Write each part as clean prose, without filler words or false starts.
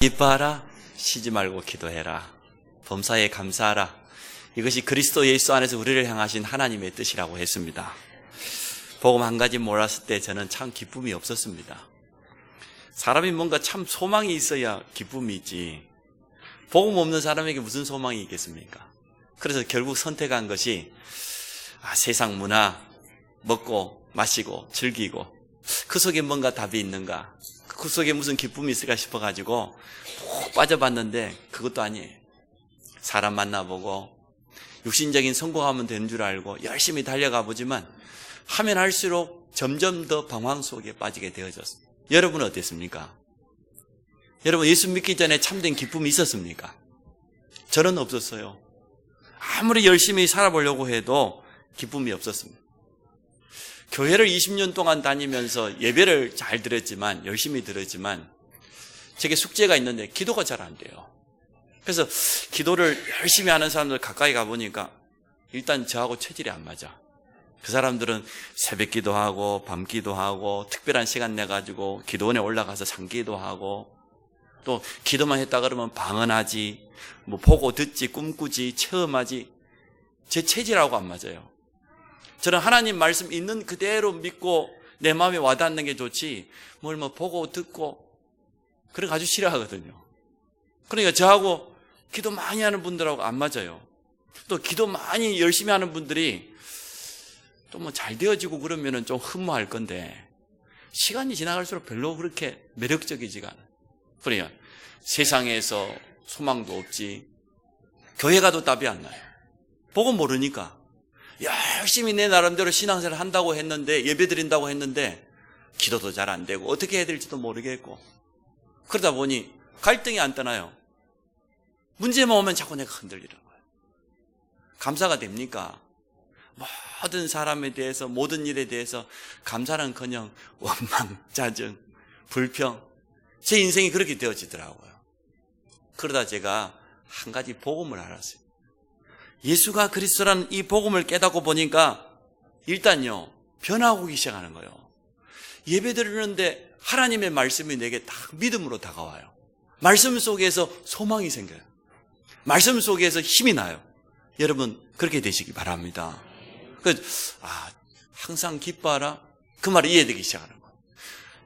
기뻐하라, 쉬지 말고 기도해라, 범사에 감사하라. 이것이 그리스도 예수 안에서 우리를 향하신 하나님의 뜻이라고 했습니다. 복음 한 가지 몰랐을 때 저는 참 기쁨이 없었습니다. 사람이 뭔가 참 소망이 있어야 기쁨이 있지, 복음 없는 사람에게 무슨 소망이 있겠습니까? 그래서 결국 선택한 것이 세상 문화 먹고 마시고 즐기고 그 속에 뭔가 답이 있는가, 그 속에 무슨 기쁨이 있을까 싶어가지고 푹 빠져봤는데 그것도 아니에요. 사람 만나보고 육신적인 성공하면 되는 줄 알고 열심히 달려가 보지만 하면 할수록 점점 더 방황 속에 빠지게 되어졌습니다. 여러분은 어땠습니까? 여러분 예수 믿기 전에 참된 기쁨이 있었습니까? 저는 없었어요. 아무리 열심히 살아보려고 해도 기쁨이 없었습니다. 교회를 20년 동안 다니면서 예배를 잘 들었지만, 열심히 들었지만 제게 숙제가 있는데 기도가 잘 안 돼요. 그래서 기도를 열심히 하는 사람들 가까이 가보니까 일단 저하고 체질이 안 맞아. 그 사람들은 새벽 기도하고 밤 기도하고 특별한 시간 내가지고 기도원에 올라가서 상기도하고 또 기도만 했다 그러면 방언하지, 뭐 보고 듣지, 꿈꾸지, 체험하지. 제 체질하고 안 맞아요. 저는 하나님 말씀 있는 그대로 믿고 내 마음에 와닿는 게 좋지, 뭘 뭐 보고 듣고 그런 거 아주 싫어하거든요. 그러니까 저하고 기도 많이 하는 분들하고 안 맞아요. 또 기도 많이 열심히 하는 분들이 또 뭐 잘 되어지고 그러면은 좀 흠모할 건데 시간이 지나갈수록 별로 그렇게 매력적이지가 않아요. 그러니까 세상에서 소망도 없지, 교회 가도 답이 안 나요. 보고 모르니까 열심히 내 나름대로 신앙생활을 한다고 했는데, 예배 드린다고 했는데 기도도 잘 안 되고 어떻게 해야 될지도 모르겠고, 그러다 보니 갈등이 안 떠나요. 문제만 오면 자꾸 내가 흔들리는 거예요. 감사가 됩니까? 모든 사람에 대해서, 모든 일에 대해서 감사는커녕 원망, 짜증, 불평, 제 인생이 그렇게 되어지더라고요. 그러다 제가 한 가지 복음을 알았어요. 예수가 그리스도라는 이 복음을 깨닫고 보니까 일단요 변화하기 시작하는 거예요. 예배 드리는데 하나님의 말씀이 내게 딱 믿음으로 다가와요. 말씀 속에서 소망이 생겨요. 말씀 속에서 힘이 나요. 여러분 그렇게 되시기 바랍니다. 항상 기뻐하라, 그 말이 이해되기 시작하는 거예요.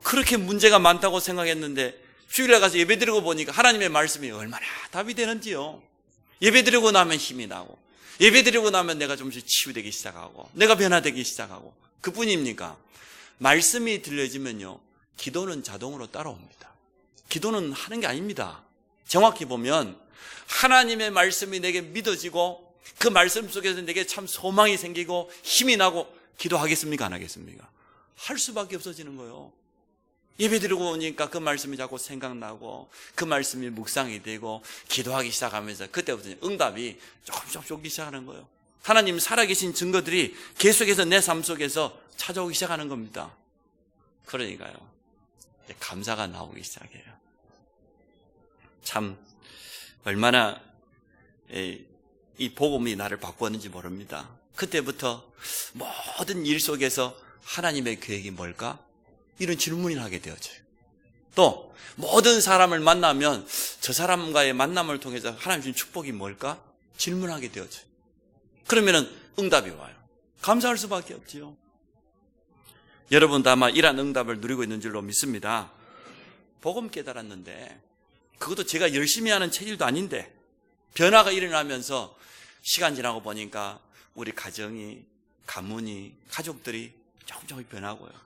그렇게 문제가 많다고 생각했는데 주일에 가서 예배 드리고 보니까 하나님의 말씀이 얼마나 답이 되는지요. 예배 드리고 나면 힘이 나고, 예배 드리고 나면 내가 좀씩 치유되기 시작하고 내가 변화되기 시작하고. 그뿐입니까? 말씀이 들려지면요 기도는 자동으로 따라옵니다. 기도는 하는 게 아닙니다. 정확히 보면 하나님의 말씀이 내게 믿어지고 그 말씀 속에서 내게 참 소망이 생기고 힘이 나고 기도하겠습니까? 안 하겠습니까? 할 수밖에 없어지는 거예요. 예배 드리고 오니까 그 말씀이 자꾸 생각나고 그 말씀이 묵상이 되고 기도하기 시작하면서 그때부터 응답이 조금씩 오기 시작하는 거예요. 하나님 살아계신 증거들이 계속해서 내 삶 속에서 찾아오기 시작하는 겁니다. 그러니까요 감사가 나오기 시작해요. 참 얼마나 이 복음이 나를 바꾸었는지 모릅니다. 그때부터 모든 일 속에서 하나님의 계획이 뭘까? 이런 질문을 하게 되어져요. 또 모든 사람을 만나면 저 사람과의 만남을 통해서 하나님 주신 축복이 뭘까? 질문하게 되어져요. 그러면은 응답이 와요. 감사할 수밖에 없지요. 여러분도 아마 이러한 응답을 누리고 있는 줄로 믿습니다. 복음 깨달았는데 그것도 제가 열심히 하는 체질도 아닌데 변화가 일어나면서 시간 지나고 보니까 우리 가정이, 가문이, 가족들이 조금 변하고요.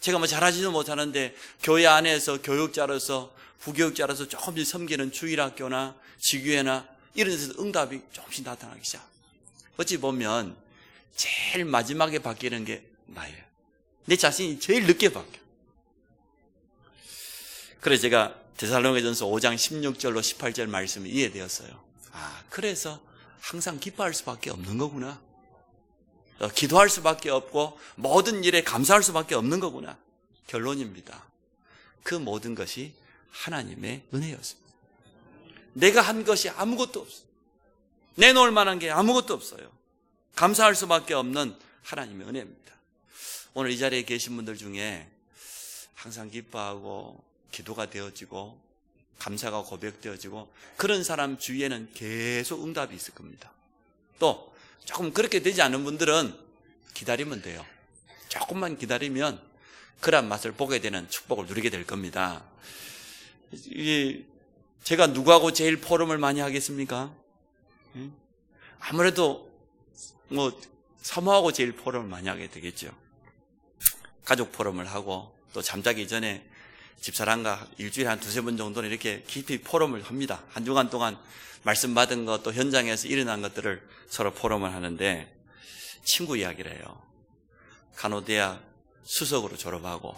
제가 뭐 잘하지도 못하는데 교회 안에서 교육자로서, 부교육자로서 조금씩 섬기는 주일학교나 지교회나 이런 데서 응답이 조금씩 나타나기 시작. 어찌 보면 제일 마지막에 바뀌는 게 나예요. 내 자신이 제일 늦게 바뀌어요. 그래서 제가 데살로니가전서 5장 16절로 18절 말씀이 이해되었어요. 그래서 항상 기뻐할 수밖에 없는 거구나. 기도할 수밖에 없고 모든 일에 감사할 수밖에 없는 거구나. 결론입니다. 그 모든 것이 하나님의 은혜였습니다. 내가 한 것이 아무것도 없어요. 내놓을 만한 게 아무것도 없어요. 감사할 수밖에 없는 하나님의 은혜입니다. 오늘 이 자리에 계신 분들 중에 항상 기뻐하고 기도가 되어지고 감사가 고백되어지고 그런 사람 주위에는 계속 응답이 있을 겁니다. 또 조금 그렇게 되지 않은 분들은 기다리면 돼요. 조금만 기다리면 그런 맛을 보게 되는 축복을 누리게 될 겁니다. 제가 누구하고 제일 포럼을 많이 하겠습니까? 아무래도 사모하고 제일 포럼을 많이 하게 되겠죠. 가족 포럼을 하고 또 잠자기 전에 집사람과 일주일에 한 2-3번 정도는 이렇게 깊이 포럼을 합니다. 한 주간 동안 말씀 받은 것, 또 현장에서 일어난 것들을 서로 포럼을 하는데, 친구 이야기를 해요. 간호대학 수석으로 졸업하고,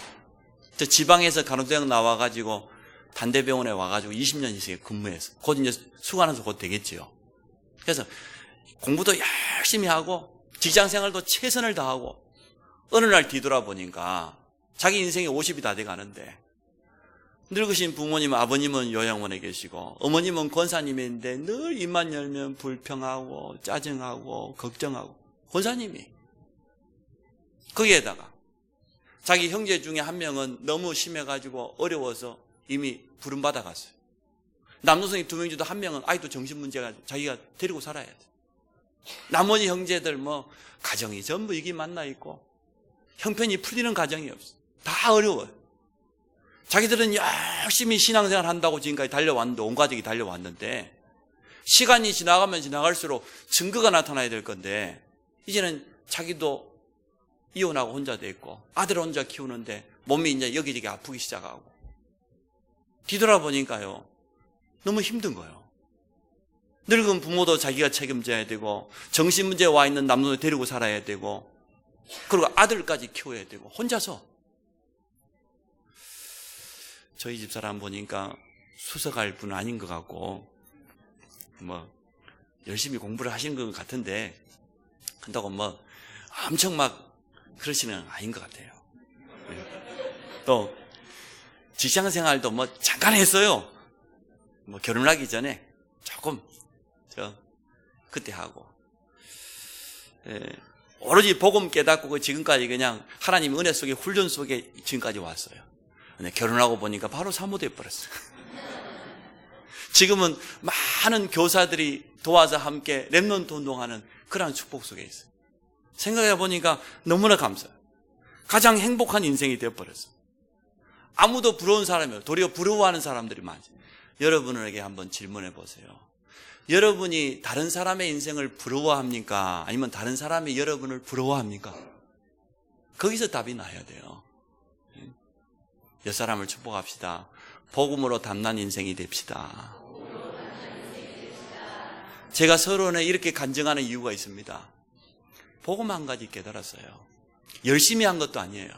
저 지방에서 간호대학 나와가지고 단대병원에 와가지고 20년 이상에 근무해서 곧 이제 수간호사 곧 되겠지요. 그래서 공부도 열심히 하고 직장생활도 최선을 다하고 어느 날 뒤돌아보니까 자기 인생이 50이 다 돼가는데, 늙으신 부모님, 아버님은 요양원에 계시고 어머님은 권사님인데 늘 입만 열면 불평하고 짜증하고 걱정하고, 권사님이 거기에다가 자기 형제 중에 한 명은 너무 심해가지고 어려워서 이미 부름받아 갔어요. 남동생이 2명 중에 한 명은 아이도 정신문제가 자기가 데리고 살아야 돼. 나머지 형제들 가정이 전부 이게 만나 있고 형편이 풀리는 가정이 없어. 다 어려워요. 자기들은 열심히 신앙생활 한다고 지금까지 달려왔는데, 온 가족이 달려왔는데, 시간이 지나가면 지나갈수록 증거가 나타나야 될 건데, 이제는 자기도 이혼하고 혼자 돼 있고 아들 혼자 키우는데 몸이 이제 여기저기 아프기 시작하고, 뒤돌아보니까요 너무 힘든 거예요. 늙은 부모도 자기가 책임져야 되고, 정신문제에 와 있는 남동생 데리고 살아야 되고, 그리고 아들까지 키워야 되고, 혼자서. 저희 집사람 보니까 수석할 분은 아닌 것 같고, 열심히 공부를 하시는 것 같은데, 그렇다고 엄청 그러시는 아닌 것 같아요. 또 직장 생활도 잠깐 했어요. 결혼하기 전에 조금 그때 하고, 오로지 복음 깨닫고 지금까지 그냥 하나님 은혜 속에, 훈련 속에 지금까지 왔어요. 근데 결혼하고 보니까 바로 사모돼 버렸어요. 지금은 많은 교사들이 도와서 함께 렘넌트 운동하는 그런 축복 속에 있어요. 생각해 보니까 너무나 감사해요. 가장 행복한 인생이 되어버렸어요. 아무도 부러운 사람이 없어요. 도리어 부러워하는 사람들이 많죠. 여러분에게 한번 질문해 보세요. 여러분이 다른 사람의 인생을 부러워합니까? 아니면 다른 사람이 여러분을 부러워합니까? 거기서 답이 나야 돼요. 옆사람을 축복합시다. 복음으로 담난 인생이 됩시다. 제가 서론에 이렇게 간증하는 이유가 있습니다. 복음 한 가지 깨달았어요. 열심히 한 것도 아니에요.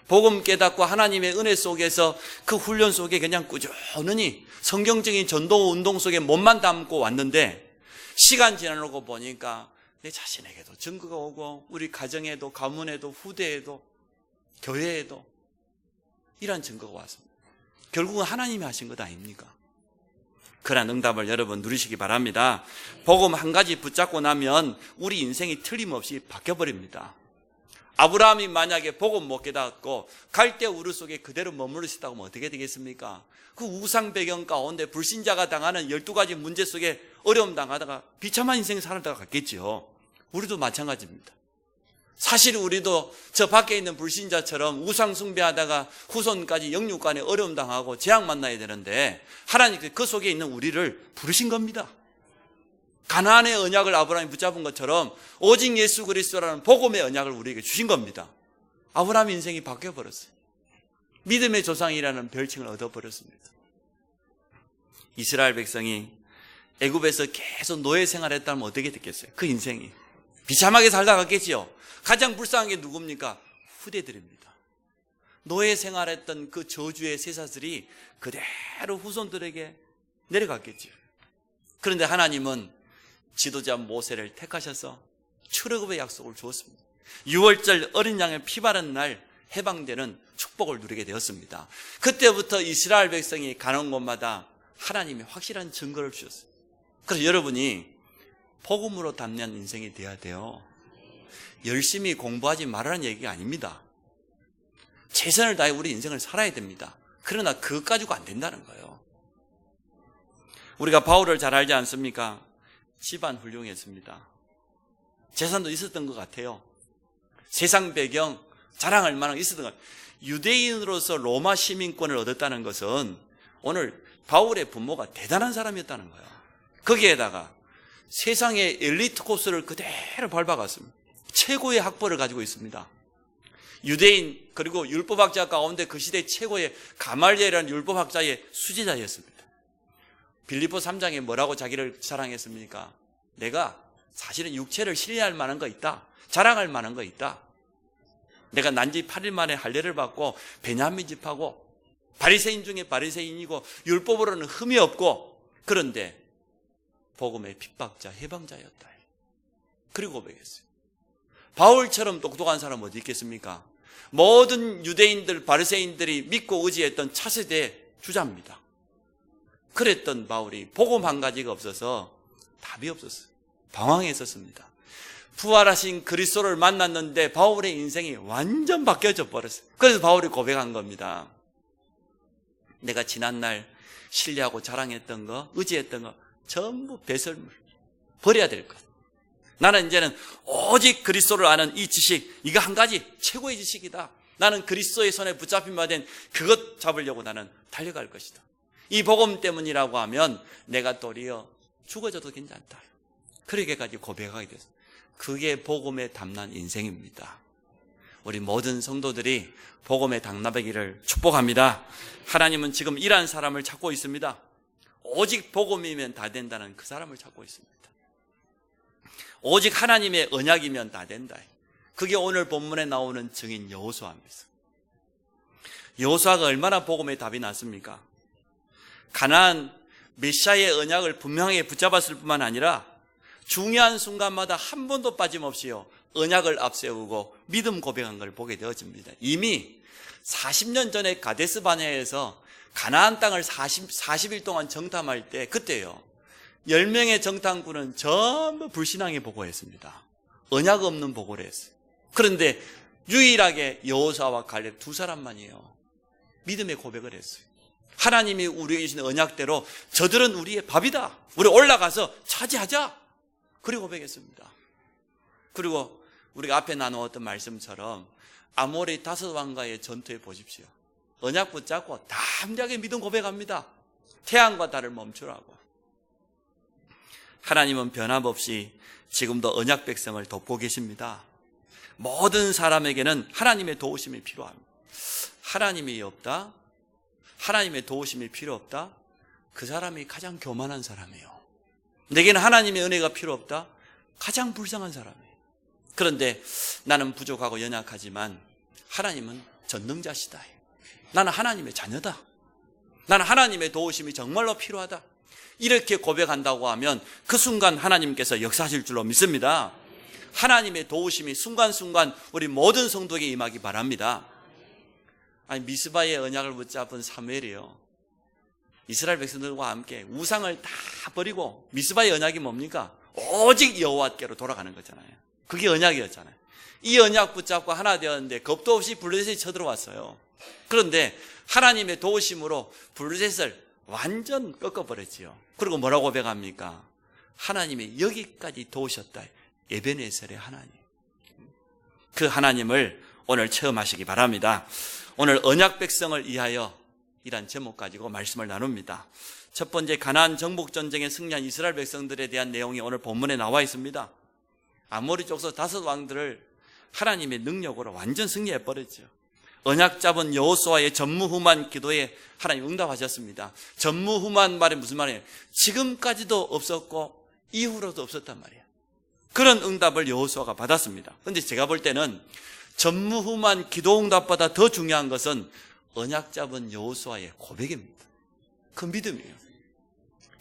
복음 깨닫고 하나님의 은혜 속에서 그 훈련 속에 그냥 꾸준히 성경적인 전도 운동 속에 몸만 담고 왔는데, 시간 지나고 보니까 내 자신에게도 증거가 오고, 우리 가정에도, 가문에도, 후대에도, 교회에도 이런 증거가 왔습니다. 결국은 하나님이 하신 것 아닙니까? 그런 응답을 여러분 누리시기 바랍니다. 복음 한 가지 붙잡고 나면 우리 인생이 틀림없이 바뀌어버립니다. 아브라함이 만약에 복음 못 깨닫고 갈대 우르 속에 그대로 머무르시다고 하면 어떻게 되겠습니까? 그 우상 배경 가운데 불신자가 당하는 12가지 문제 속에 어려움 당하다가 비참한 인생 살다가 갔겠죠. 우리도 마찬가지입니다. 사실 우리도 저 밖에 있는 불신자처럼 우상 숭배하다가 후손까지 영육간에 어려움 당하고 재앙 만나야 되는데, 하나님께서 그 속에 있는 우리를 부르신 겁니다. 가나안의 언약을 아브라함이 붙잡은 것처럼 오직 예수 그리스도라는 복음의 언약을 우리에게 주신 겁니다. 아브라함 인생이 바뀌어버렸어요. 믿음의 조상이라는 별칭을 얻어버렸습니다. 이스라엘 백성이 애굽에서 계속 노예 생활했다면 어떻게 됐겠어요? 그 인생이 비참하게 살다 갔겠지요. 가장 불쌍한 게 누굽니까? 후대들입니다. 노예 생활했던 그 저주의 쇠사슬이 그대로 후손들에게 내려갔겠지요. 그런데 하나님은 지도자 모세를 택하셔서 출애굽의 약속을 주었습니다. 6월절 어린 양의 피 바른 날 해방되는 축복을 누리게 되었습니다. 그때부터 이스라엘 백성이 가는 곳마다 하나님이 확실한 증거를 주셨어요. 그래서 여러분이 복음으로 담는 인생이 돼야 돼요. 열심히 공부하지 말라는 얘기가 아닙니다. 최선을 다해 우리 인생을 살아야 됩니다. 그러나 그것 가지고 안 된다는 거예요. 우리가 바울을 잘 알지 않습니까? 집안 훌륭했습니다. 재산도 있었던 것 같아요. 세상 배경, 자랑할 만한 게 있었던 것 같아요. 유대인으로서 로마 시민권을 얻었다는 것은 오늘 바울의 부모가 대단한 사람이었다는 거예요. 거기에다가 세상의 엘리트 코스를 그대로 밟아갔습니다. 최고의 학벌을 가지고 있습니다. 유대인 그리고 율법학자 가운데 그 시대 최고의 가말리엘이라는 율법학자의 수제자였습니다. 빌립보 3장에 뭐라고 자기를 자랑했습니까? 내가 사실은 육체를 신뢰할 만한 거 있다. 자랑할 만한 거 있다. 내가 난지 8일 만에 할례를 받고 베냐민 집하고 바리새인 중에 바리새인이고 율법으로는 흠이 없고 그런데 복음의 핍박자, 해방자였다. 그리고 고백했어요. 바울처럼 똑똑한 사람 어디 있겠습니까? 모든 유대인들, 바리새인들이 믿고 의지했던 차세대 주자입니다. 그랬던 바울이 복음 한 가지가 없어서 답이 없었어요. 방황했었습니다. 부활하신 그리스도를 만났는데 바울의 인생이 완전 바뀌어져 버렸어요. 그래서 바울이 고백한 겁니다. 내가 지난날 신뢰하고 자랑했던 거, 의지했던 거 전부 배설물, 버려야 될 것. 나는 이제는 오직 그리스도를 아는 이 지식, 이거 한 가지 최고의 지식이다. 나는 그리스도의 손에 붙잡힌 바 된 그것 잡으려고 나는 달려갈 것이다. 이 복음 때문이라고 하면 내가 도리어 죽어져도 괜찮다. 그렇게까지 고백하게 됐어요. 그게 복음에 담난 인생입니다. 우리 모든 성도들이 복음에 당나귀를 축복합니다. 하나님은 지금 이러한 사람을 찾고 있습니다. 오직 복음이면 다 된다는 그 사람을 찾고 있습니다. 오직 하나님의 언약이면 다 된다. 그게 오늘 본문에 나오는 증인 여호수아입니다. 여호수아가 얼마나 복음의 답이 났습니까? 가나안 메시아의 언약을 분명하게 붙잡았을 뿐만 아니라 중요한 순간마다 한 번도 빠짐없이요 언약을 앞세우고 믿음 고백한 걸 보게 되어집니다. 이미 40년 전에 가데스 바네아에서 가나안 땅을 40일 동안 정탐할 때 그때요 10명의 정탐꾼은 전부 불신앙에 보고했습니다. 언약 없는 보고를 했어요. 그런데 유일하게 여호수아와 갈렙 두 사람만이에요 믿음의 고백을 했어요. 하나님이 우리에게 주신 언약대로 저들은 우리의 밥이다. 우리 올라가서 차지하자. 그리고 고백했습니다. 그리고 우리가 앞에 나누었던 말씀처럼 아모리 5왕과의 전투에 보십시오. 언약 붙잡고 담대하게 믿음 고백합니다. 태양과 달을 멈추라고. 하나님은 변함없이 지금도 언약 백성을 돕고 계십니다. 모든 사람에게는 하나님의 도우심이 필요합니다. 하나님이 없다? 하나님의 도우심이 필요 없다? 그 사람이 가장 교만한 사람이에요. 내게는 하나님의 은혜가 필요 없다? 가장 불쌍한 사람이에요. 그런데 나는 부족하고 연약하지만 하나님은 전능자시다. 나는 하나님의 자녀다. 나는 하나님의 도우심이 정말로 필요하다. 이렇게 고백한다고 하면 그 순간 하나님께서 역사하실 줄로 믿습니다. 하나님의 도우심이 순간순간 우리 모든 성도에게 임하기 바랍니다. 아니 미스바의 언약을 붙잡은 사무엘이요 이스라엘 백성들과 함께 우상을 다 버리고 미스바의 언약이 뭡니까? 오직 여호와께로 돌아가는 거잖아요. 그게 언약이었잖아요. 이 언약 붙잡고 하나 되었는데 겁도 없이 블레셋이 쳐들어왔어요. 그런데 하나님의 도우심으로 블레셋을 완전 꺾어버렸지요. 그리고 뭐라고 고백합니까? 하나님이 여기까지 도우셨다. 에베네셀의 하나님. 그 하나님을 오늘 체험하시기 바랍니다. 오늘 언약 백성을 위하여 이란 제목 가지고 말씀을 나눕니다. 첫 번째 가나안 정복 전쟁에 승리한 이스라엘 백성들에 대한 내용이 오늘 본문에 나와 있습니다. 아모리 족속 5왕들을 하나님의 능력으로 완전 승리해버렸죠. 언약 잡은 여호수아의 전무후무한 기도에 하나님 응답하셨습니다. 전무후무한 말이 무슨 말이에요? 지금까지도 없었고 이후로도 없었단 말이에요. 그런 응답을 여호수아가 받았습니다. 그런데 제가 볼 때는 전무후무한 기도 응답보다 더 중요한 것은 언약 잡은 여호수아의 고백입니다. 그 믿음이에요.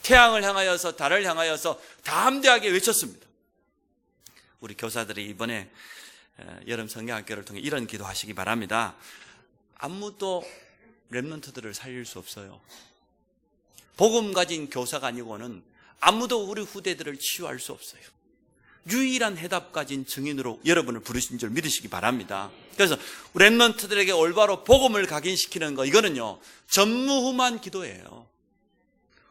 태양을 향하여서 달을 향하여서 담대하게 외쳤습니다. 우리 교사들이 이번에 여름 성경학교를 통해 이런 기도하시기 바랍니다. 아무도 렘넌트들을 살릴 수 없어요. 복음 가진 교사가 아니고는 아무도 우리 후대들을 치유할 수 없어요. 유일한 해답 가진 증인으로 여러분을 부르신 줄 믿으시기 바랍니다. 그래서 렘넌트들에게 올바로 복음을 각인시키는 거 이거는요 전무후무한 기도예요.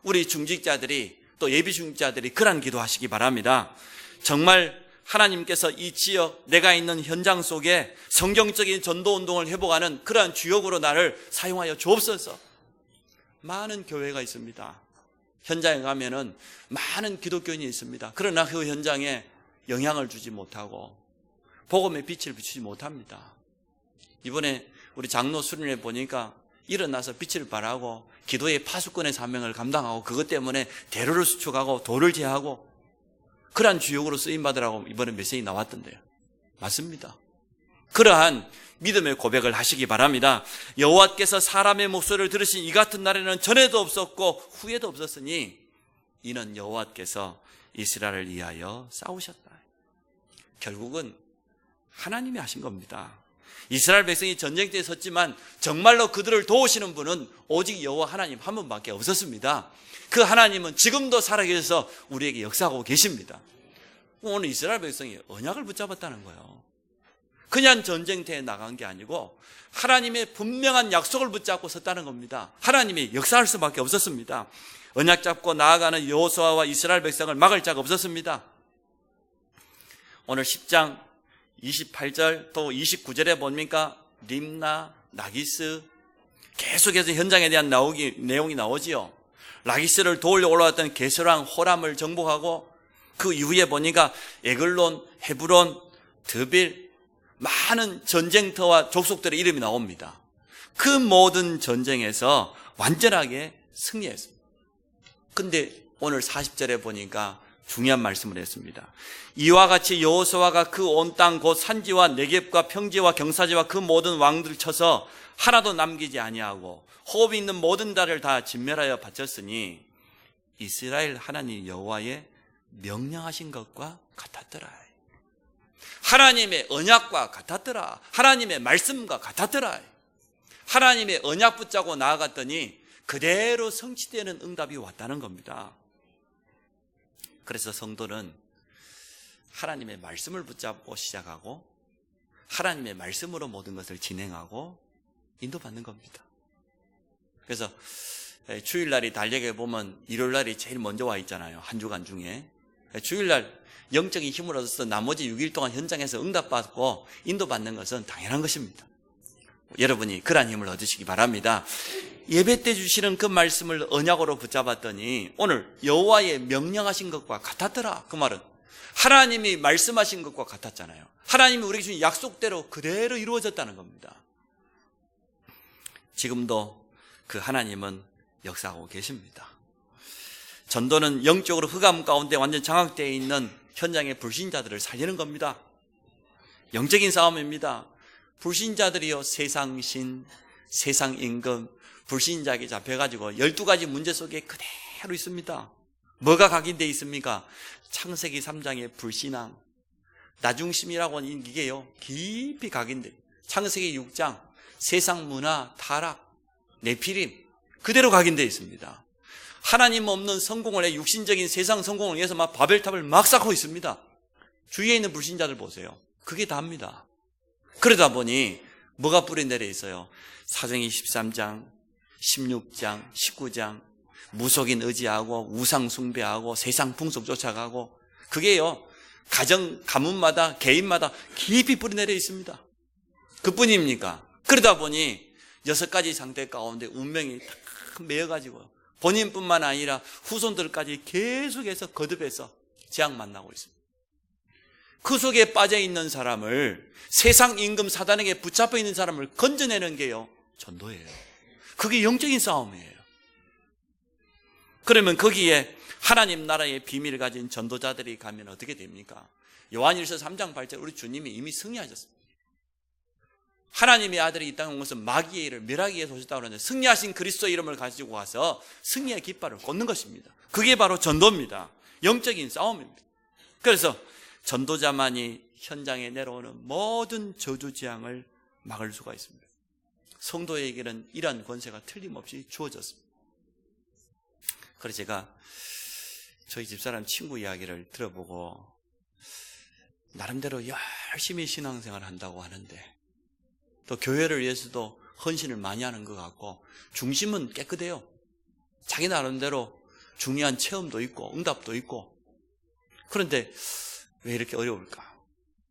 우리 중직자들이 또 예비 중직자들이 그런 기도하시기 바랍니다. 정말 하나님께서 이 지역 내가 있는 현장 속에 성경적인 전도운동을 회복하는 그러한 주역으로 나를 사용하여 주옵소서. 많은 교회가 있습니다. 현장에 가면은 많은 기독교인이 있습니다. 그러나 그 현장에 영향을 주지 못하고 복음의 빛을 비추지 못합니다. 이번에 우리 장로 수련회 보니까 일어나서 빛을 발하고 기도의 파수꾼의 사명을 감당하고 그것 때문에 대로를 수축하고 돌을 제하고 그러한 주역으로 쓰임받으라고 이번에 메시지 나왔던데요. 맞습니다. 그러한 믿음의 고백을 하시기 바랍니다. 여호와께서 사람의 목소리를 들으신 이 같은 날에는 전에도 없었고 후에도 없었으니 이는 여호와께서 이스라엘을 위하여 싸우셨다. 결국은 하나님이 하신 겁니다. 이스라엘 백성이 전쟁터에 섰지만 정말로 그들을 도우시는 분은 오직 여호와 하나님 한 분밖에 없었습니다. 그 하나님은 지금도 살아계셔서 우리에게 역사하고 계십니다. 오늘 이스라엘 백성이 언약을 붙잡았다는 거예요. 그냥 전쟁터에 나간 게 아니고 하나님의 분명한 약속을 붙잡고 섰다는 겁니다. 하나님이 역사할 수밖에 없었습니다. 언약 잡고 나아가는 여호수아와 이스라엘 백성을 막을 자가 없었습니다. 오늘 10장 28절 또 29절에 뭡니까? 림나, 라기스 계속해서 현장에 대한 내용이 나오지요. 라기스를 도울려 올라왔던 게스랑 호람을 정복하고 그 이후에 보니까 에글론, 헤브론, 드빌 많은 전쟁터와 족속들의 이름이 나옵니다. 그 모든 전쟁에서 완전하게 승리했습니다. 근데 오늘 40절에 보니까 중요한 말씀을 했습니다. 이와 같이 여호수아가 그 온 땅 곧 산지와 네겝과 평지와 경사지와 그 모든 왕들을 쳐서 하나도 남기지 아니하고 호흡이 있는 모든 달을 다 진멸하여 바쳤으니 이스라엘 하나님 여호와의 명령하신 것과 같았더라. 하나님의 언약과 같았더라. 하나님의 말씀과 같았더라. 하나님의 언약 붙잡고 나아갔더니 그대로 성취되는 응답이 왔다는 겁니다. 그래서 성도는 하나님의 말씀을 붙잡고 시작하고 하나님의 말씀으로 모든 것을 진행하고 인도받는 겁니다. 그래서 주일날이 달력에 보면 일요일날이 제일 먼저 와 있잖아요. 한 주간 중에. 주일날 영적인 힘을 얻어서 나머지 6일 동안 현장에서 응답받고 인도받는 것은 당연한 것입니다. 여러분이 그러한 힘을 얻으시기 바랍니다. 예배 때 주시는 그 말씀을 언약으로 붙잡았더니 오늘 여호와의 명령하신 것과 같았더라. 그 말은 하나님이 말씀하신 것과 같았잖아요. 하나님이 우리에게 주신 약속대로 그대로 이루어졌다는 겁니다. 지금도 그 하나님은 역사하고 계십니다. 전도는 영적으로 흑암 가운데 완전 장악되어 있는 현장의 불신자들을 살리는 겁니다. 영적인 싸움입니다. 불신자들이요, 세상신, 세상임금, 불신자에게 잡혀가지고 12가지 문제 속에 그대로 있습니다. 뭐가 각인되어 있습니까? 창세기 3장의 불신앙, 나중심이라고 하는 이게요, 깊이 각인돼요. 창세기 6장, 세상 문화, 타락, 네피림, 그대로 각인되어 있습니다. 하나님 없는 성공을 해 육신적인 세상 성공을 위해서 막 바벨탑을 막 쌓고 있습니다. 주위에 있는 불신자들 보세요. 그게 다입니다. 그러다 보니 뭐가 뿌리 내려 있어요? 사도행전 13장, 16장, 19장 무속인 의지하고 우상 숭배하고 세상 풍속 쫓아가고 그게요 가정 가문마다 개인마다 깊이 뿌리 내려 있습니다. 그뿐입니까? 그러다 보니 6가지 상태 가운데 운명이 다 매여가지고 본인뿐만 아니라 후손들까지 계속해서 거듭해서 재앙 만나고 있습니다. 그 속에 빠져있는 사람을, 세상 임금 사단에게 붙잡혀 있는 사람을 건져내는 게요 전도예요. 그게 영적인 싸움이에요. 그러면 거기에 하나님 나라의 비밀을 가진 전도자들이 가면 어떻게 됩니까? 요한일서 3장 8절 우리 주님이 이미 승리하셨습니다. 하나님의 아들이 이 땅에 온 것은 마귀의 일을 멸하기 위해서 오셨다고 하는데 승리하신 그리스도의 이름을 가지고 와서 승리의 깃발을 꽂는 것입니다. 그게 바로 전도입니다. 영적인 싸움입니다. 그래서 전도자만이 현장에 내려오는 모든 저주재앙을 막을 수가 있습니다. 성도에게는 이러한 권세가 틀림없이 주어졌습니다. 그래서 제가 저희 집사람 친구 이야기를 들어보고 나름대로 열심히 신앙생활을 한다고 하는데 또 교회를 위해서도 헌신을 많이 하는 것 같고 중심은 깨끗해요. 자기 나름대로 중요한 체험도 있고 응답도 있고. 그런데 왜 이렇게 어려울까?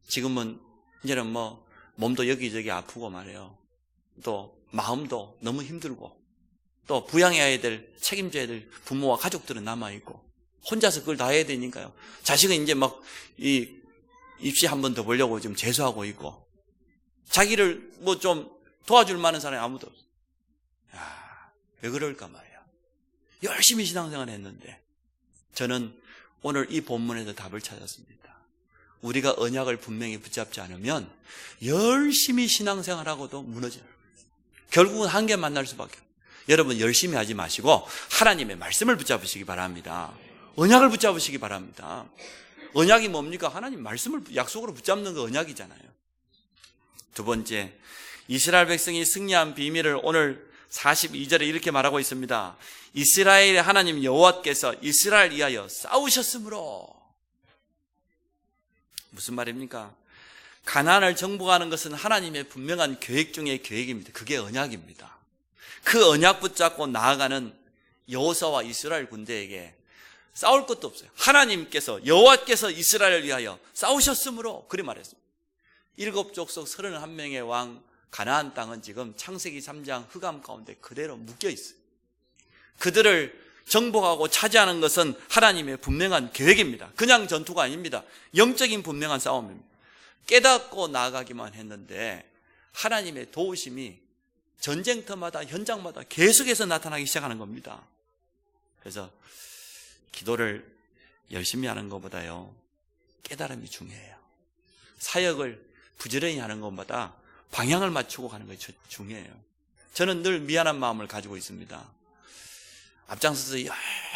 지금은 이제는 뭐 몸도 여기저기 아프고 말이에요. 또 마음도 너무 힘들고, 또 부양해야 될, 책임져야 될 부모와 가족들은 남아있고, 혼자서 그걸 다 해야 되니까요. 자식은 이제 막 입시 한 번 더 보려고 지금 재수하고 있고, 자기를 뭐 좀 도와줄 만한 사람이 아무도 없어요. 왜 그럴까 말이에요. 열심히 신앙생활 했는데, 저는 오늘 이 본문에서 답을 찾았습니다. 우리가 언약을 분명히 붙잡지 않으면 열심히 신앙생활하고도 무너져요. 결국은 한계 만날 수밖에 없어요. 여러분, 열심히 하지 마시고 하나님의 말씀을 붙잡으시기 바랍니다. 언약을 붙잡으시기 바랍니다. 언약이 뭡니까? 하나님 말씀을 약속으로 붙잡는 거 언약이잖아요. 두 번째, 이스라엘 백성이 승리한 비밀을 오늘 42절에 이렇게 말하고 있습니다. 이스라엘의 하나님 여호와께서 이스라엘 위하여 싸우셨으므로. 무슨 말입니까? 가나안을 정복하는 것은 하나님의 분명한 계획 중의 계획입니다. 그게 언약입니다. 그 언약 붙잡고 나아가는 여호사와 이스라엘 군대에게 싸울 것도 없어요. 하나님께서, 여호와께서 이스라엘을 위하여 싸우셨으므로 그리 말했습니다. 7족속 31명의 왕 가나안 땅은 지금 창세기 3장 흑암 가운데 그대로 묶여 있어요. 그들을 정복하고 차지하는 것은 하나님의 분명한 계획입니다. 그냥 전투가 아닙니다. 영적인 분명한 싸움입니다. 깨닫고 나아가기만 했는데 하나님의 도우심이 전쟁터마다 현장마다 계속해서 나타나기 시작하는 겁니다. 그래서 기도를 열심히 하는 것보다요, 깨달음이 중요해요. 사역을 부지런히 하는 것보다 방향을 맞추고 가는 것이 중요해요. 저는 늘 미안한 마음을 가지고 있습니다. 앞장서서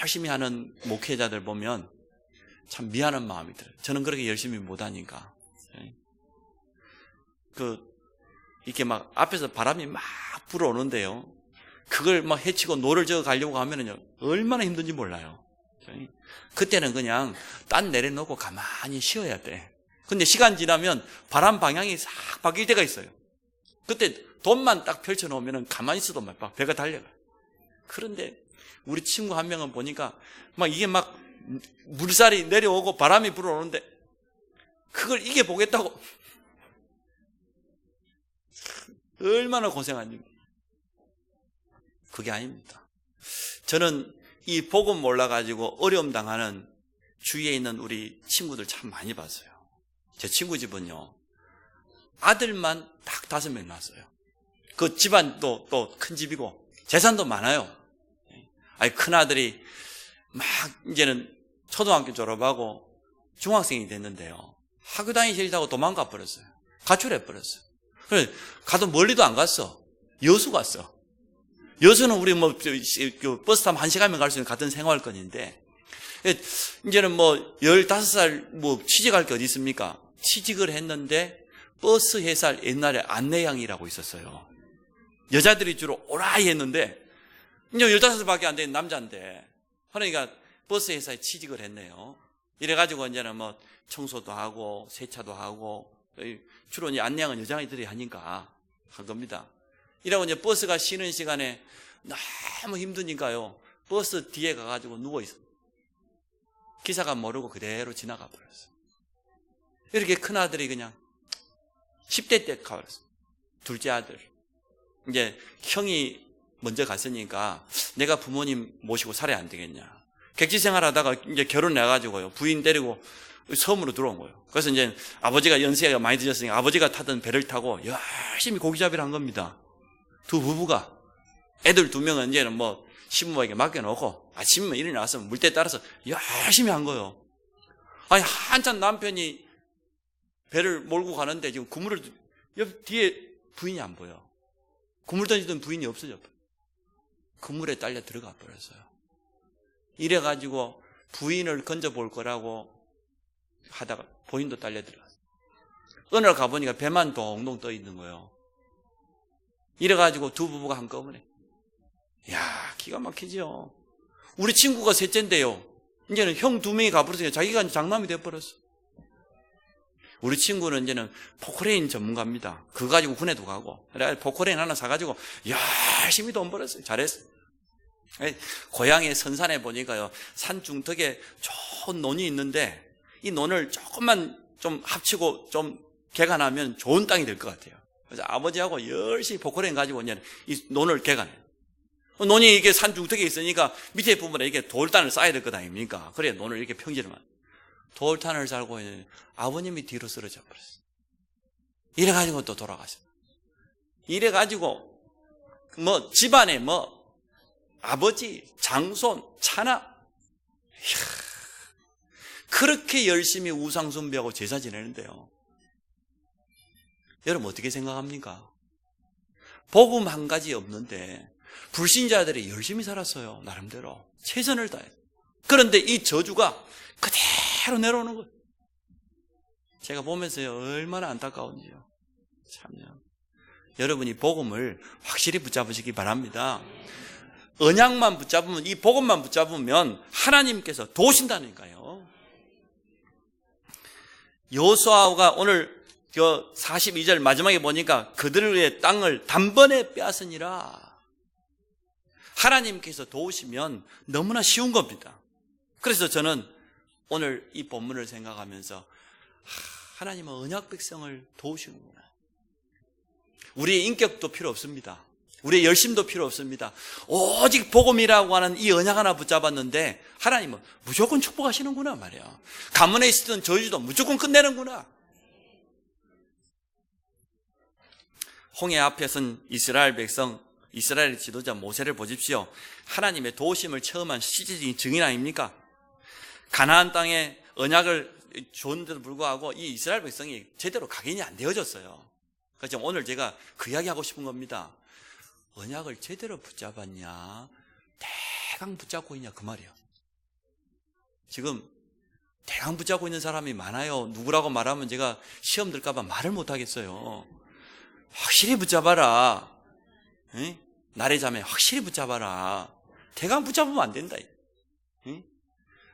열심히 하는 목회자들 보면 참 미안한 마음이 들어요. 저는 그렇게 열심히 못하니까. 이렇게 막 앞에서 바람이 막 불어오는데요, 그걸 막 헤치고 노를 저어 가려고 하면은요, 얼마나 힘든지 몰라요. 그때는 그냥 딴 내려놓고 가만히 쉬어야 돼. 근데 시간 지나면 바람 방향이 싹 바뀔 때가 있어요. 그때 돈만 딱 펼쳐놓으면 가만히 있어도 막 배가 달려가요. 그런데 우리 친구 한 명은 보니까 막 이게 막 물살이 내려오고 바람이 불어오는데 그걸 이겨보겠다고 얼마나 고생한지. 그게 아닙니다. 저는 이 복음 몰라가지고 어려움 당하는 주위에 있는 우리 친구들 참 많이 봤어요. 제 친구 집은요, 아들만 딱 5명 낳았어요. 그 집안도 또 큰 집이고 재산도 많아요. 아니, 큰 아들이 막 이제는 초등학교 졸업하고 중학생이 됐는데요, 학교 다니기 싫다고 도망가 버렸어요. 가출해 버렸어요. 그래, 가도 멀리도 안 갔어. 여수 갔어. 여수는 우리 뭐 버스 타면 1시간이면 갈 수 있는 같은 생활권인데, 이제는 뭐 15살 뭐 취직할 게 어디 있습니까? 취직을 했는데 버스 회사 옛날에 안내양이라고 있었어요. 여자들이 주로 오라이 했는데 이제 15살밖에 안 된 남자인데, 그러니까 버스 회사에 취직을 했네요. 이래가지고 이제는 뭐 청소도 하고 세차도 하고, 주로 이제 안내양은 여자애들이 하니까 한 겁니다. 이러고 이제 버스가 쉬는 시간에 너무 힘드니까요, 버스 뒤에 가가지고 누워있어. 기사가 모르고 그대로 지나가 버렸어. 이렇게 큰 아들이 그냥 10대 때 가버렸어. 둘째 아들. 이제 형이 먼저 갔으니까 내가 부모님 모시고 살아야 안 되겠냐. 객지 생활하다가 이제 결혼해가지고요, 부인 데리고 섬으로 들어온 거예요. 그래서 이제 아버지가 연세가 많이 드셨으니까 아버지가 타던 배를 타고 열심히 고기잡이를 한 겁니다. 두 부부가. 애들 2명은 이제는 뭐 시부모에게 맡겨놓고 아침에 일어나서 물때 따라서 열심히 한 거예요. 아니, 한참 남편이 배를 몰고 가는데 지금 그물을, 옆 뒤에 부인이 안 보여. 그물 던지던 부인이 없어져. 그물에 딸려 들어가 버렸어요. 이래가지고 부인을 건져볼 거라고 하다가 부인도 딸려 들어갔어요. 어느 날 가보니까 배만 동동 떠 있는 거예요. 이래가지고 두 부부가 한꺼번에, 야, 기가 막히죠. 우리 친구가 셋째인데요, 이제는 형 2명이 가버렸으니까 자기가 장남이 돼버렸어. 우리 친구는 이제는 포크레인 전문가입니다. 그거 가지고 군에도 가고, 그래 포크레인 하나 사가지고 열심히 돈 벌었어요. 잘했어요. 고향의 선산에 보니까요, 산 중턱에 좋은 논이 있는데 이 논을 조금만 좀 합치고 좀 개간하면 좋은 땅이 될 것 같아요. 그래서 아버지하고 열심히 포크레인 가지고 이제 이 논을 개간해요. 논이 이게 산 중턱에 있으니까 밑에 부분에 이게 돌단을 쌓아야 될 것 아닙니까? 그래 논을 이렇게 평지를 만. 돌탄을 살고 있는 아버님이 뒤로 쓰러져 버렸어요. 이래가지고 또 돌아가셨어요. 이래가지고 뭐 집안에 뭐 아버지, 장손, 차나, 이야, 그렇게 열심히 우상 숭배하고 제사 지내는데요. 여러분 어떻게 생각합니까? 복음 한 가지 없는데 불신자들이 열심히 살았어요. 나름대로 최선을 다해. 그런데 이 저주가 그대로 내려오는 거예요. 제가 보면서요, 얼마나 안타까운지요. 참요. 여러분이 복음을 확실히 붙잡으시기 바랍니다. 언약만 붙잡으면, 이 복음만 붙잡으면 하나님께서 도우신다니까요. 여호수아가 오늘 42절 마지막에 보니까 그들의 땅을 단번에 빼앗으니라. 하나님께서 도우시면 너무나 쉬운 겁니다. 그래서 저는 오늘 이 본문을 생각하면서 하나님은 언약 백성을 도우시는구나. 우리의 인격도 필요 없습니다. 우리의 열심도 필요 없습니다. 오직 복음이라고 하는 이 언약 하나 붙잡았는데 하나님은 무조건 축복하시는구나 말이야. 가문에 있었던 저주도 무조건 끝내는구나. 홍해 앞에 선 이스라엘 백성, 이스라엘의 지도자 모세를 보십시오. 하나님의 도우심을 체험한 실질적인 증인 아닙니까? 가나안 땅에 언약을 줬는데도 불구하고 이 이스라엘 백성이 제대로 각인이 안 되어졌어요. 그래서 오늘 제가 그 이야기 하고 싶은 겁니다. 언약을 제대로 붙잡았냐, 대강 붙잡고 있냐, 그 말이에요. 지금 대강 붙잡고 있는 사람이 많아요. 누구라고 말하면 제가 시험 들까봐 말을 못 하겠어요. 확실히 붙잡아라. 에? 나의 자매 확실히 붙잡아라. 대강 붙잡으면 안 된다. 에?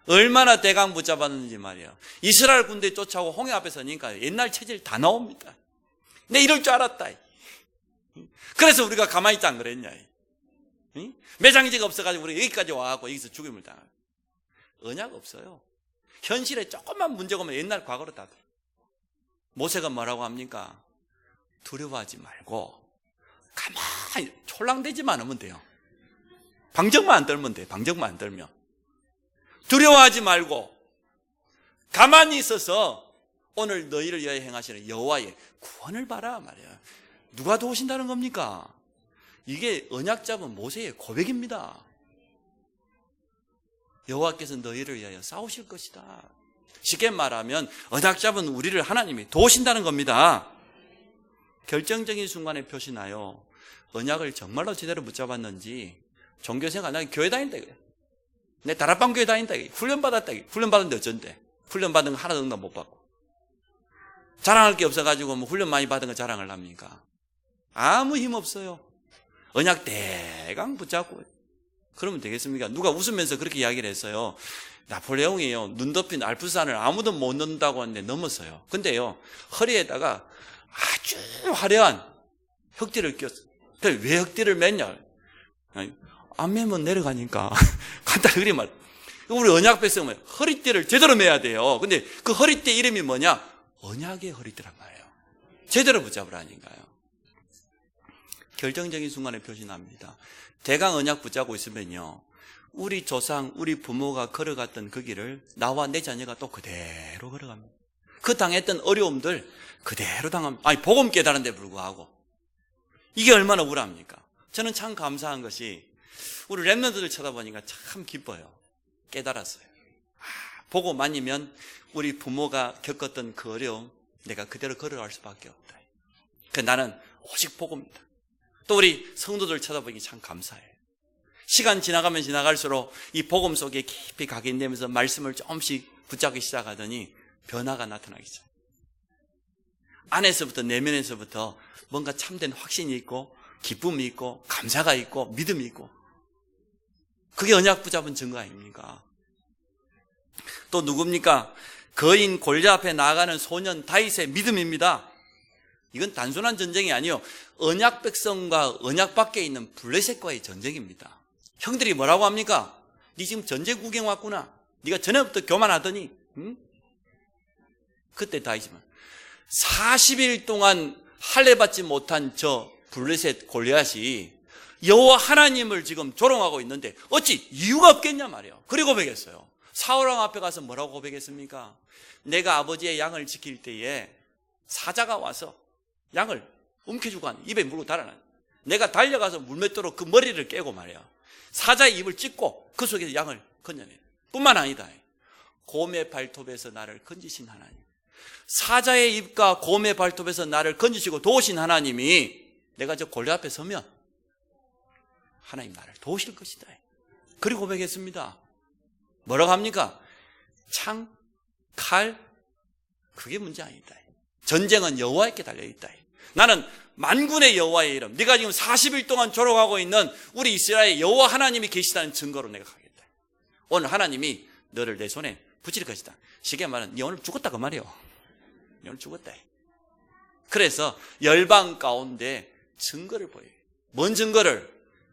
얼마나 대강 붙잡았는지 말이에요. 이스라엘 군대 쫓아오고 홍해 앞에 서니까 옛날 체질 다 나옵니다. 내 이럴 줄 알았다. 그래서 우리가 가만히 있지 안 그랬냐. 매장지가 없어가지고 우리가 여기까지 와갖고 여기서 죽임을 당하고. 언약 없어요. 현실에 조금만 문제가 오면 옛날 과거로 다 들어. 모세가 뭐라고 합니까? 두려워하지 말고 가만히 촐랑대지만 하면 돼요. 방정만 안 떨면 돼. 방정만 안 떨면. 두려워하지 말고 가만히 있어서 오늘 너희를 위하여 행하시는 여호와의 구원을 봐라 말이야. 누가 도우신다는 겁니까? 이게 언약 잡은 모세의 고백입니다. 여호와께서 너희를 위하여 싸우실 것이다. 쉽게 말하면 언약 잡은 우리를 하나님이 도우신다는 겁니다. 결정적인 순간에 표시나요. 언약을 정말로 제대로 붙잡았는지 종교생활, 나 교회 다닌다 이거야. 내 다락방 교회 다닌다 이거야. 훈련받았다 이거야. 훈련받았는데 어쩐데? 훈련받은 거 하나도 응답 못 받고. 자랑할 게 없어가지고 뭐 훈련 많이 받은 거 자랑을 합니까? 아무 힘 없어요. 언약 대강 붙잡고 그러면 되겠습니까? 누가 웃으면서 그렇게 이야기를 했어요. 나폴레옹이요, 눈 덮인 알프스산을 아무도 못 넘는다고 하는데 넘었어요. 근데요, 허리에다가 아주 화려한 흑띠를 꼈어요. 왜 흑띠를 맸냐? 안 매면 내려가니까. 간단히 그리 말. 우리 언약 백성은 허리띠를 제대로 매야 돼요. 근데 그 허리띠 이름이 뭐냐? 언약의 허리띠란 말이에요. 제대로 붙잡으라니까요. 결정적인 순간에 표시납니다. 대강 언약 붙잡고 있으면요, 우리 조상, 우리 부모가 걸어갔던 그 길을 나와 내 자녀가 또 그대로 걸어갑니다. 그 당했던 어려움들 그대로 당합니다. 아니, 복음 깨달은데 불구하고. 이게 얼마나 우울합니까? 저는 참 감사한 것이 우리 랩런트들 쳐다보니까 참 기뻐요. 깨달았어요. 복음 아니면 우리 부모가 겪었던 그 어려움 내가 그대로 걸어갈 수밖에 없다. 나는 오직 복음이다. 또 우리 성도들 쳐다보기 참 감사해요. 시간 지나가면 지나갈수록 이 복음 속에 깊이 각인되면서 말씀을 조금씩 붙잡기 시작하더니 변화가 나타나기 시작. 안에서부터 내면에서부터 뭔가 참된 확신이 있고 기쁨이 있고 감사가 있고 믿음이 있고, 그게 언약 붙잡은 증거 아닙니까? 또 누굽니까? 거인 골리앗 앞에 나아가는 소년 다윗의 믿음입니다. 이건 단순한 전쟁이 아니요, 언약 백성과 언약 밖에 있는 블레셋과의 전쟁입니다. 형들이 뭐라고 합니까? 네 지금 전쟁 구경 왔구나. 네가 전에부터 교만하더니. 응? 그때 다윗은 40일 동안 할례 받지 못한 저 블레셋 골리앗이 여호와 하나님을 지금 조롱하고 있는데 어찌 이유가 없겠냐 말이에요. 그리고 고백했어요. 사울왕 앞에 가서 뭐라고 고백했습니까? 내가 아버지의 양을 지킬 때에 사자가 와서 양을 움켜쥐고 입에 물고 달아나요. 내가 달려가서 물맷돌로 그 머리를 깨고 말이야. 사자의 입을 찢고 그 속에서 양을 건져내요. 뿐만 아니다. 곰의 발톱에서 나를 건지신 하나님. 사자의 입과 곰의 발톱에서 나를 건지시고 도우신 하나님이 내가 저 골리앗 앞에 서면 하나님 나를 도우실 것이다. 그리고 고백했습니다. 뭐라고 합니까? 창, 칼, 그게 문제 아니다. 전쟁은 여호와에게 달려있다. 나는 만군의 여호와의 이름, 네가 지금 40일 동안 조롱하고 있는 우리 이스라엘 여호와 하나님이 계시다는 증거로 내가 가겠다. 오늘 하나님이 너를 내 손에 붙일 것이다. 쉽게 말하면 네 오늘 죽었다 그 말이요. 네 오늘 죽었다. 그래서 열방 가운데 증거를 보여요. 뭔 증거를?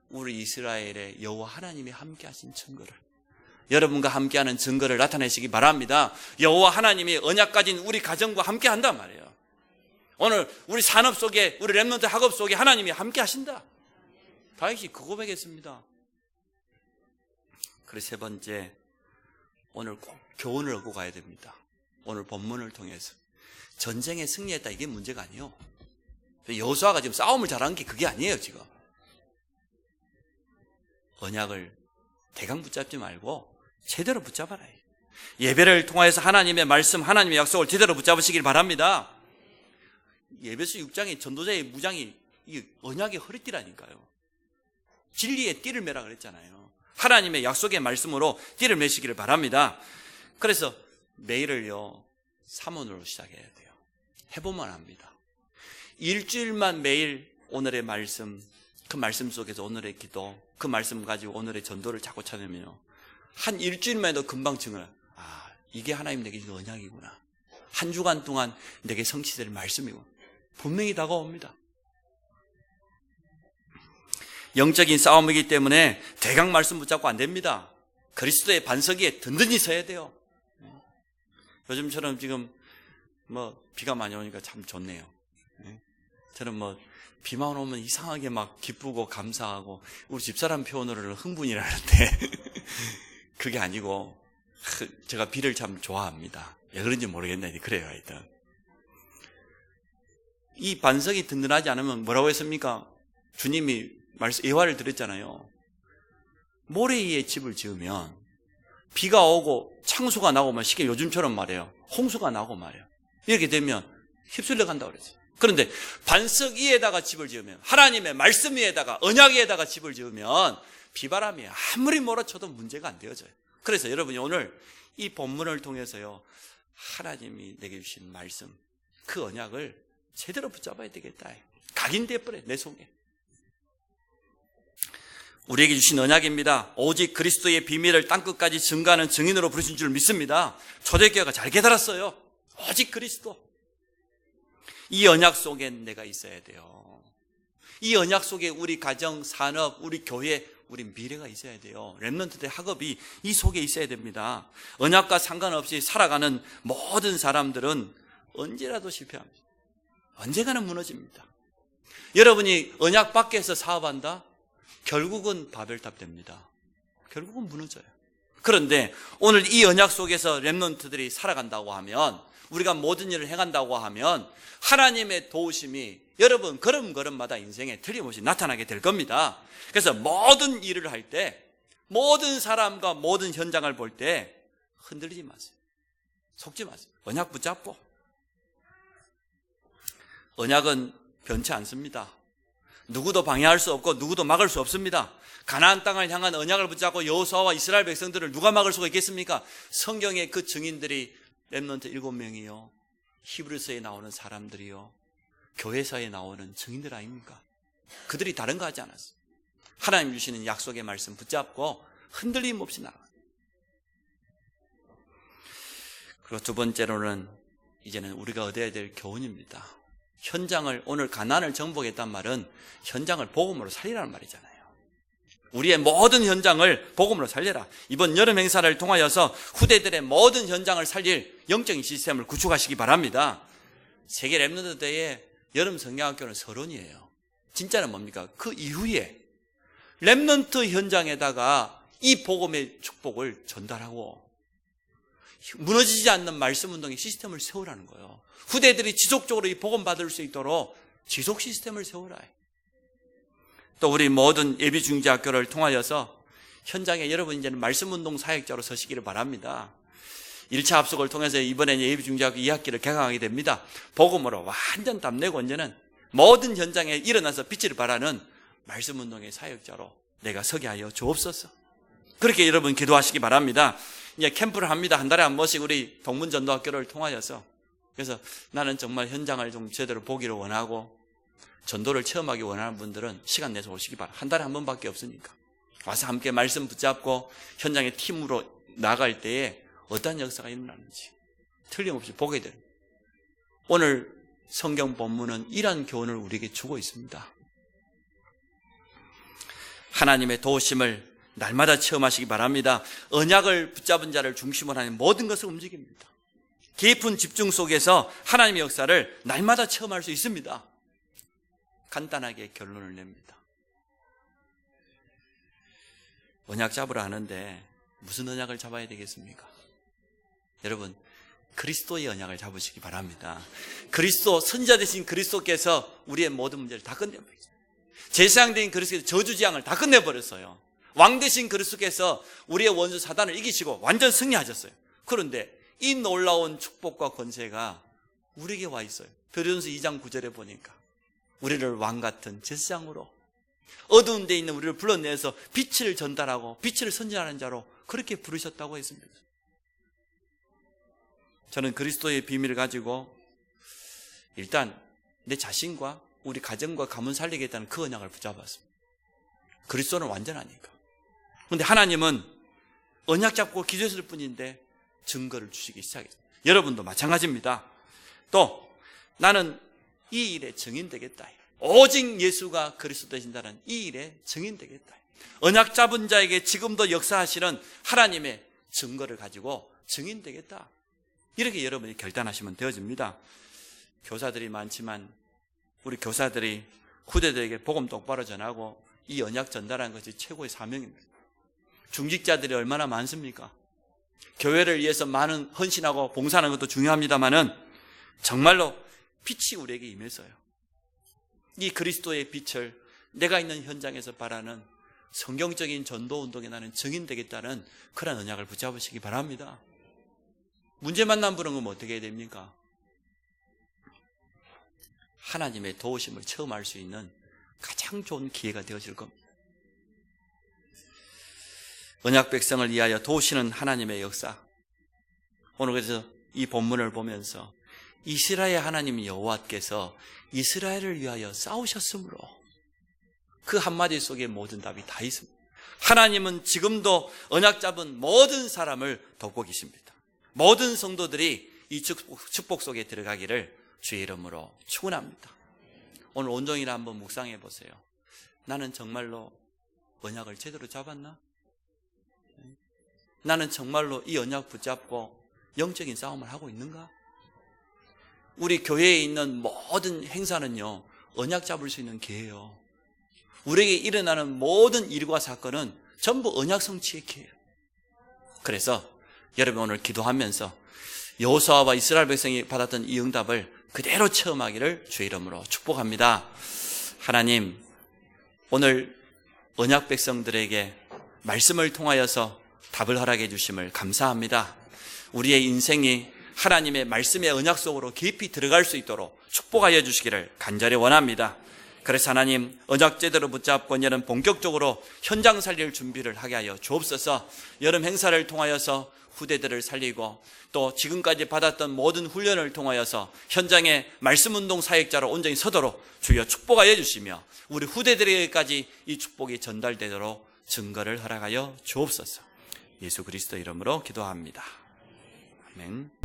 우리 이스라엘의 여호와 하나님이 함께하신 증거를. 여러분과 함께하는 증거를 나타내시기 바랍니다. 여호와 하나님이 언약 가진 우리 가정과 함께한단 말이에요. 오늘 우리 산업 속에, 우리 렘넌트 학업 속에 하나님이 함께하신다. 다윗이 그 고백했습니다. 그리고 세 번째, 오늘 꼭 교훈을 얻고 가야 됩니다. 오늘 본문을 통해서 전쟁에 승리했다, 이게 문제가 아니에요. 여호수아가 지금 싸움을 잘한 게 그게 아니에요. 지금 언약을 대강 붙잡지 말고 제대로 붙잡아라. 예배를 통해서 하나님의 말씀, 하나님의 약속을 제대로 붙잡으시길 바랍니다. 예배서 6장에 전도자의 무장이 이 언약의 허리띠라니까요. 진리의 띠를 매라 그랬잖아요. 하나님의 약속의 말씀으로 띠를 매시기를 바랍니다. 그래서 매일을요, 삼원으로 시작해야 돼요. 해보면 합니다. 일주일만 매일 오늘의 말씀, 그 말씀 속에서 오늘의 기도, 그 말씀 가지고 오늘의 전도를 자꾸 찾으면요, 한 일주일만 해도 금방 증을, 아, 이게 하나님 내게 주신 언약이구나. 한 주간 동안 내게 성취될 말씀이고 분명히 다가옵니다. 영적인 싸움이기 때문에 대강 말씀 붙잡고 안 됩니다. 그리스도의 반석 위에 든든히 서야 돼요. 요즘처럼 지금 비가 많이 오니까 참 좋네요. 저는 비만 오면 이상하게 막 기쁘고 감사하고 우리 집사람 표현으로는 흥분이라는데 그게 아니고 제가 비를 참 좋아합니다. 왜 그런지 모르겠는데 그래요. 하여튼 이 반석이 든든하지 않으면 뭐라고 했습니까? 주님이 예화를 드렸잖아요. 모래 위에 집을 지으면 비가 오고 창수가 나고 쉽게 요즘처럼 말해요, 홍수가 나고 말이에요. 이렇게 되면 휩쓸려 간다고 그랬어요. 그런데 반석 위에다가 집을 지으면, 하나님의 말씀 위에다가, 언약 위에다가 집을 지으면 비바람이 아무리 몰아쳐도 문제가 안 되어져요. 그래서 여러분이 오늘 이 본문을 통해서요, 하나님이 내게 주신 말씀, 그 언약을 제대로 붙잡아야 되겠다. 각인돼버려요, 내 속에. 우리에게 주신 언약입니다. 오직 그리스도의 비밀을 땅끝까지 증거하는 증인으로 부르신 줄 믿습니다. 초대교회가 잘 깨달았어요. 오직 그리스도. 이 언약 속에 내가 있어야 돼요. 이 언약 속에 우리 가정, 산업, 우리 교회, 우리 미래가 있어야 돼요. 렘넌트들의 학업이 이 속에 있어야 됩니다. 언약과 상관없이 살아가는 모든 사람들은 언제라도 실패합니다. 언젠가는 무너집니다. 여러분이 언약 밖에서 사업한다? 결국은 바벨탑 됩니다. 결국은 무너져요. 그런데 오늘 이 언약 속에서 렘넌트들이 살아간다고 하면, 우리가 모든 일을 행한다고 하면 하나님의 도우심이 여러분 걸음걸음마다 인생에 틀림없이 나타나게 될 겁니다. 그래서 모든 일을 할 때, 모든 사람과 모든 현장을 볼 때 흔들리지 마세요. 속지 마세요. 언약 붙잡고. 언약은 변치 않습니다. 누구도 방해할 수 없고 누구도 막을 수 없습니다. 가나안 땅을 향한 언약을 붙잡고 여호수아와 이스라엘 백성들을 누가 막을 수가 있겠습니까? 성경의 그 증인들이 렘넌트 7명이요, 히브리서에 나오는 사람들이요, 교회사에 나오는 증인들 아닙니까? 그들이 다른 거 하지 않았어요. 하나님 주시는 약속의 말씀 붙잡고 흔들림 없이 나가요. 그리고 두 번째로는 이제는 우리가 얻어야 될 교훈입니다. 현장을, 오늘 가나안을 정복했단 말은 현장을 복음으로 살리라는 말이잖아요. 우리의 모든 현장을 복음으로 살려라. 이번 여름 행사를 통하여서 후대들의 모든 현장을 살릴 영적인 시스템을 구축하시기 바랍니다. 세계 랩런트 대회 여름 성경학교는 서론이에요. 진짜는 뭡니까? 그 이후에 랩런트 현장에다가 이 복음의 축복을 전달하고 무너지지 않는 말씀 운동의 시스템을 세우라는 거예요. 후대들이 지속적으로 이 복음 받을 수 있도록 지속 시스템을 세우라. 또 우리 모든 예비중재학교를 통하여서 현장에 여러분 이제는 말씀 운동 사역자로 서시기를 바랍니다. 1차 합숙을 통해서 이번에는 예비중재학교 2학기를 개강하게 됩니다. 복음으로 완전 답내고 이제는 모든 현장에 일어나서 빛을 발하는 말씀 운동의 사역자로 내가 서게 하여 주옵소서. 그렇게 여러분 기도하시기 바랍니다. 이제 캠프를 합니다. 한 달에 한 번씩 우리 동문전도학교를 통하여서. 그래서 나는 정말 현장을 좀 제대로 보기를 원하고 전도를 체험하기 원하는 분들은 시간 내서 오시기 바랍니다. 한 달에 한 번밖에 없으니까. 와서 함께 말씀 붙잡고 현장의 팀으로 나갈 때에 어떤 역사가 일어나는지 틀림없이 보게 됩니다. 오늘 성경 본문은 이러한 교훈을 우리에게 주고 있습니다. 하나님의 도우심을 날마다 체험하시기 바랍니다. 언약을 붙잡은 자를 중심으로 하는 모든 것을 움직입니다. 깊은 집중 속에서 하나님의 역사를 날마다 체험할 수 있습니다. 간단하게 결론을 냅니다. 언약 잡으라 하는데 무슨 언약을 잡아야 되겠습니까? 여러분, 그리스도의 언약을 잡으시기 바랍니다. 그리스도, 선지자 되신 그리스도께서 우리의 모든 문제를 다 끝내버렸어요. 제사장된 그리스도께서 저주지향을 다 끝내버렸어요. 왕 되신 그리스도께서 우리의 원수 사단을 이기시고 완전 승리하셨어요. 그런데 이 놀라운 축복과 권세가 우리에게 와 있어요. 베드로전서 2장 9절에 보니까 우리를 왕같은 제사장으로, 어두운 데 있는 우리를 불러내서 빛을 전달하고 빛을 선전하는 자로 그렇게 부르셨다고 했습니다. 저는 그리스도의 비밀을 가지고 일단 내 자신과 우리 가정과 가문 살리겠다는 그 언약을 붙잡았습니다. 그리스도는 완전하니까. 그런데 하나님은 언약 잡고 기도했을 뿐인데 증거를 주시기 시작했습니다. 여러분도 마찬가지입니다. 또 나는 이 일에 증인되겠다. 오직 예수가 그리스도 되신다는 이 일에 증인되겠다. 언약 잡은 자에게 지금도 역사하시는 하나님의 증거를 가지고 증인되겠다. 이렇게 여러분이 결단하시면 되어집니다. 교사들이 많지만 우리 교사들이 후대들에게 복음 똑바로 전하고 이 언약 전달하는 것이 최고의 사명입니다. 중직자들이 얼마나 많습니까? 교회를 위해서 많은 헌신하고 봉사하는 것도 중요합니다만은 정말로 빛이 우리에게 임해서요. 이 그리스도의 빛을 내가 있는 현장에서 바라는 성경적인 전도운동에 나는 증인되겠다는 그런 언약을 붙잡으시기 바랍니다. 문제 만난 분은 그럼 어떻게 해야 됩니까? 하나님의 도우심을 체험할 수 있는 가장 좋은 기회가 되어질 겁니다. 언약 백성을 위하여 도우시는 하나님의 역사. 오늘 그래서 이 본문을 보면서 이스라엘 하나님 여호와께서 이스라엘을 위하여 싸우셨으므로 그 한마디 속에 모든 답이 다 있습니다. 하나님은 지금도 언약 잡은 모든 사람을 돕고 계십니다. 모든 성도들이 이 축복 속에 들어가기를 주의 이름으로 축원합니다. 오늘 온종일 한번 묵상해 보세요. 나는 정말로 언약을 제대로 잡았나? 나는 정말로 이 언약 붙잡고 영적인 싸움을 하고 있는가? 우리 교회에 있는 모든 행사는요, 언약 잡을 수 있는 기회예요. 우리에게 일어나는 모든 일과 사건은 전부 언약 성취의 기회예요. 그래서 여러분 오늘 기도하면서 여호수아와 이스라엘 백성이 받았던 이 응답을 그대로 체험하기를 주의 이름으로 축복합니다. 하나님, 오늘 언약 백성들에게 말씀을 통하여서 답을 허락해 주심을 감사합니다. 우리의 인생이 하나님의 말씀의 언약 속으로 깊이 들어갈 수 있도록 축복하여 주시기를 간절히 원합니다. 그래서 하나님, 언약 제대로 붙잡고 이제는 본격적으로 현장 살릴 준비를 하게 하여 주옵소서. 여름 행사를 통하여서 후대들을 살리고 또 지금까지 받았던 모든 훈련을 통하여서 현장에 말씀운동 사역자로 온전히 서도록 주여 축복하여 주시며 우리 후대들에게까지 이 축복이 전달되도록 증거를 허락하여 주옵소서. 예수 그리스도 이름으로 기도합니다. 아멘.